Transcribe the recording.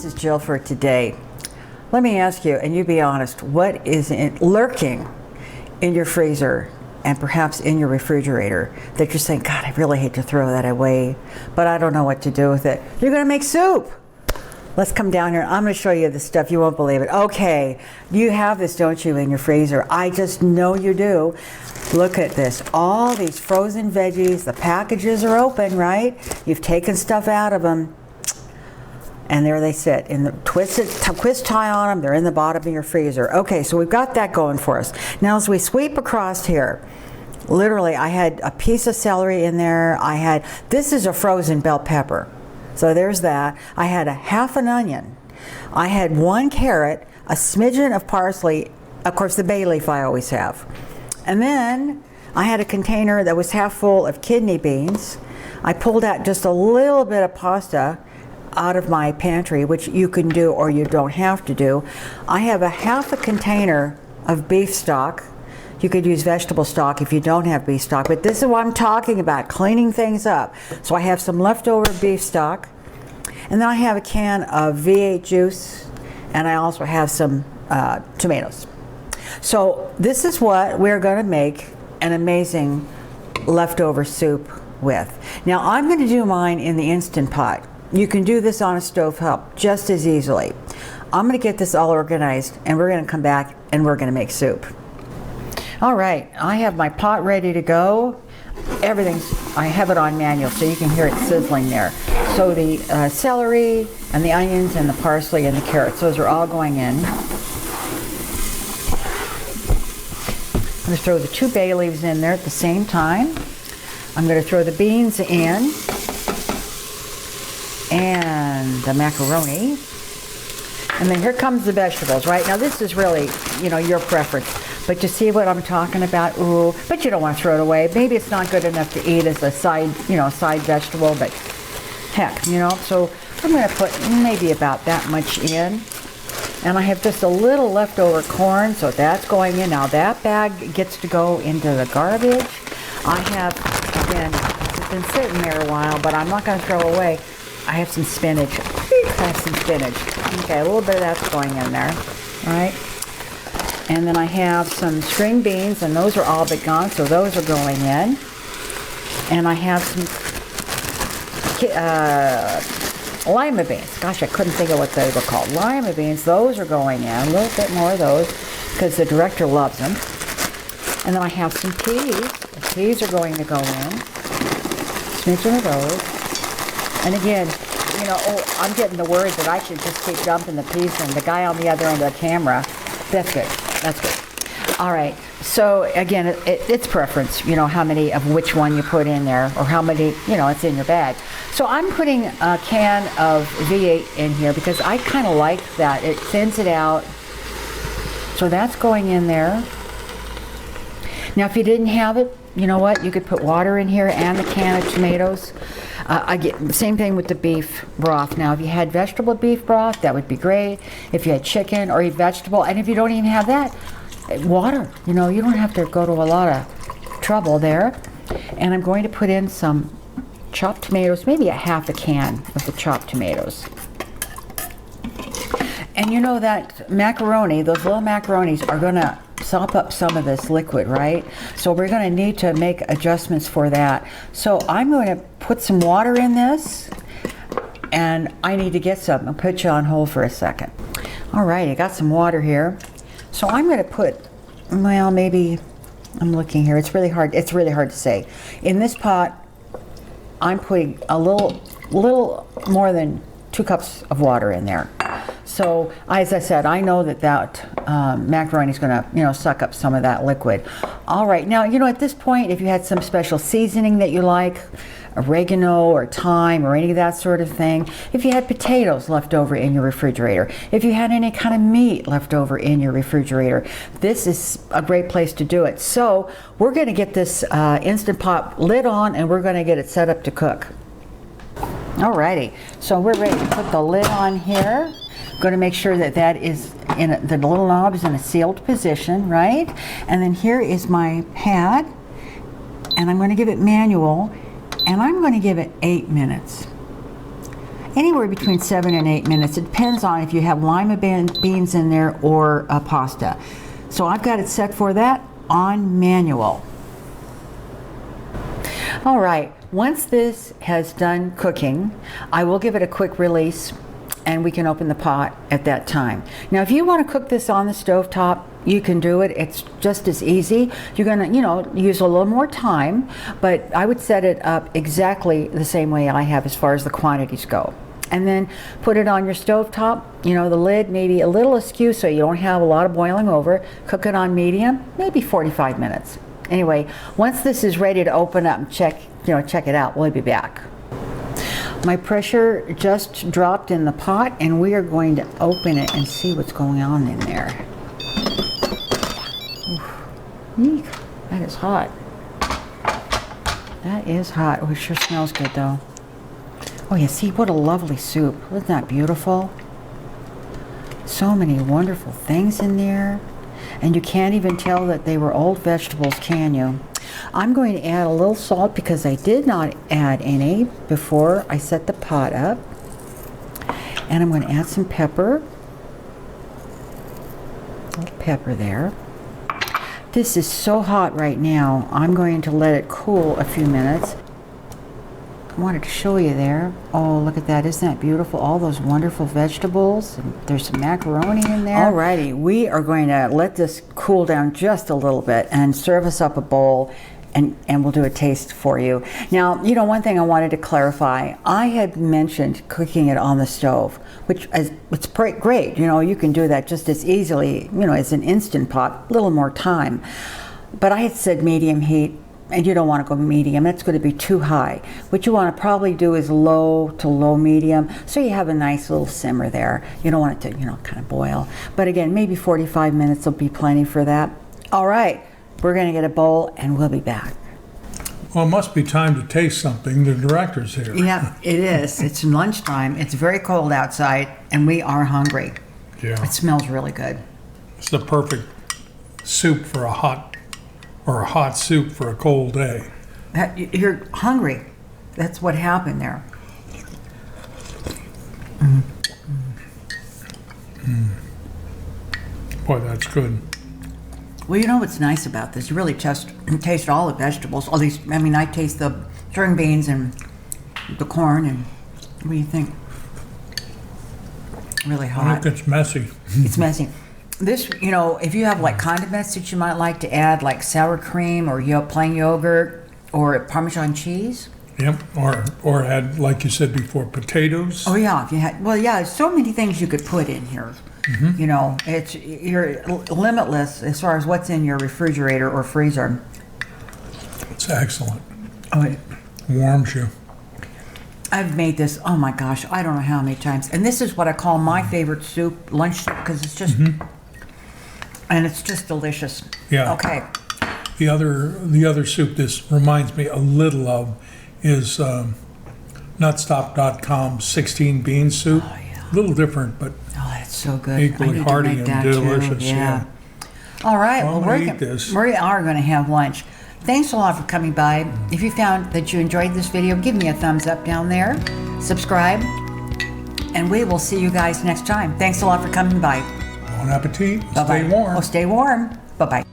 is Jill for today. Let me ask you, and you be honest, what is lurking in your freezer and perhaps in your refrigerator that you're saying, God, I really hate to throw that away, but I don't know what to do with it? You're gonna make soup. Let's come down here. I'm going to show you the stuff. You won't believe it. Okay, you have this, don't you, in your freezer? I just know you do. Look at this. All these frozen veggies. The packages are open, right? You've taken stuff out of them. And there they sit. In the twist tie on them. They're in the bottom of your freezer. Okay, so we've got that going for us. Now as we sweep across here, literally I had a piece of celery in there. This is a frozen bell pepper. So there's that. I had a half an onion. I had 1 carrot, a smidgen of parsley, of course the bay leaf I always have. And then I had a container that was half full of kidney beans. I pulled out just a little bit of pasta out of my pantry, which you can do or you don't have to do. I have a half a container of beef stock. You could use vegetable stock if you don't have beef stock, but this is what I'm talking about, cleaning things up. So I have some leftover beef stock, and then I have a can of V8 juice, and I also have some tomatoes. So this is what we're going to make an amazing leftover soup with. Now I'm going to do mine in the Instant Pot. You can do this on a stovetop just as easily. I'm going to get this all organized, and we're going to come back and we're going to make soup. All right, I have my pot ready to go. I have it on manual so you can hear it sizzling there. So the celery and the onions and the parsley and the carrots, those are all going in. I'm going to throw the 2 bay leaves in there at the same time. I'm going to throw the beans in and the macaroni. And then here comes the vegetables, right? Now this is really, your preference. But you see what I'm talking about? Ooh, but you don't want to throw it away. Maybe it's not good enough to eat as a side, side vegetable, but heck, So I'm going to put maybe about that much in. And I have just a little leftover corn, so that's going in. Now that bag gets to go into the garbage. I have, again, it's been sitting there a while, but I'm not going to throw away. I have some spinach. I have some spinach. Okay, a little bit of that's going in there. All right. And then I have some string beans, and those are all but gone, so those are going in. And I have some lima beans. Gosh, I couldn't think of what they were called. Lima beans, those are going in. A little bit more of those, because the director loves them. And then I have some peas. The peas are going to go in. Smidgen of those. And again, I'm getting the word that I should just keep dumping the peas in. The guy on the other end of the camera, that's good. That's good. All right. So again, it's preference, how many of which one you put in there, or how many, it's in your bag. So I'm putting a can of V8 in here because I kind of like that. It thins it out. So that's going in there. Now, if you didn't have it, you know what? You could put water in here and a can of tomatoes. I get the same thing with the beef broth. Now, if you had vegetable beef broth, that would be great. If you had chicken or vegetable, and if you don't even have that, water. You don't have to go to a lot of trouble there. And I'm going to put in some chopped tomatoes, maybe a half a can of the chopped tomatoes. And that macaroni, those little macaronis are going to sop up some of this liquid, right? So we're going to need to make adjustments for that. So I'm going to put some water in this, and I need to get some. I'll put you on hold for a second. All right, I got some water here. So I'm going to put, well, maybe, I'm looking here. It's really hard to say. In this pot, I'm putting a little more than 2 cups of water in there. So, as I said, I know that macaroni is going to, suck up some of that liquid. All right, now, at this point, if you had some special seasoning that you like, oregano or thyme or any of that sort of thing, if you had potatoes left over in your refrigerator, if you had any kind of meat left over in your refrigerator, this is a great place to do it. So, we're going to get this Instant Pot lid on, and we're going to get it set up to cook. Alrighty, so we're ready to put the lid on here. Going to make sure that is the little knob is in a sealed position, right? And then here is my pad, and I'm going to give it manual, and I'm going to give it 8 minutes. anywhere between 7 and 8 minutes. It depends on if you have lima beans in there or pasta. So I've got it set for that on manual. All right, once this has done cooking, I will give it a quick release and we can open the pot at that time. Now, if you want to cook this on the stovetop, you can do it. It's just as easy. You're gonna, use a little more time, but I would set it up exactly the same way I have as far as the quantities go. And then put it on your stovetop, the lid maybe a little askew so you don't have a lot of boiling over. Cook it on medium, maybe 45 minutes. Anyway, once this is ready to open up and check it out, we'll be back. My pressure just dropped in the pot and we are going to open it and see what's going on in there. Eek, that is hot. That is hot. Oh, it sure smells good though. Oh yeah, see what a lovely soup. Isn't that beautiful? So many wonderful things in there. And you can't even tell that they were old vegetables, can you? I'm going to add a little salt because I did not add any before I set the pot up. And I'm going to add some pepper. A little pepper there. This is so hot right now. I'm going to let it cool a few minutes. I wanted to show you there. Oh, look at that. Isn't that beautiful? All those wonderful vegetables. And there's some macaroni in there. Alrighty, we are going to let this cool down just a little bit and serve us up a bowl and we'll do a taste for you. Now, one thing I wanted to clarify. I had mentioned cooking it on the stove, which it's great. You can do that just as easily, as an Instant Pot, a little more time. But I had said medium heat. And you don't want to go medium, that's going to be too high. What you want to probably do is low to low medium, so you have a nice little simmer there. You don't want it to, kind of boil. But again, maybe 45 minutes will be plenty for that. All right, we're going to get a bowl and we'll be back. Well, it must be time to taste something. The director's here. Yeah, it is. It's lunchtime. It's very cold outside and we are hungry. Yeah. It smells really good. It's the perfect soup for a hot soup for a cold day. You're hungry. That's what happened there. Boy, that's good. Well, what's nice about this? You really taste all the vegetables. At least, I taste the string beans and the corn. And what do you think? Really hot. I think it's messy. It's messy. This, if you have like condiments that you might like to add, like sour cream or plain yogurt or Parmesan cheese. Yep, or add, like you said before, potatoes. Oh yeah, if you had, there's so many things you could put in here. Mm-hmm. You're limitless as far as what's in your refrigerator or freezer. It's excellent. Oh, it warms you. I've made this, oh my gosh, I don't know how many times. And this is what I call my favorite soup, lunch soup, because it's just, and it's just delicious. Yeah. Okay. The other soup this reminds me a little of is NutStop.com's 16 bean soup. Oh, yeah. A little different, but that's so good. equally hearty and delicious. Yeah. All right. Well, we are going to have lunch. Thanks a lot for coming by. If you found that you enjoyed this video, give me a thumbs up down there. Subscribe. And we will see you guys next time. Thanks a lot for coming by. Bon appetit. Bye-bye. Stay warm. Stay warm. Bye-bye.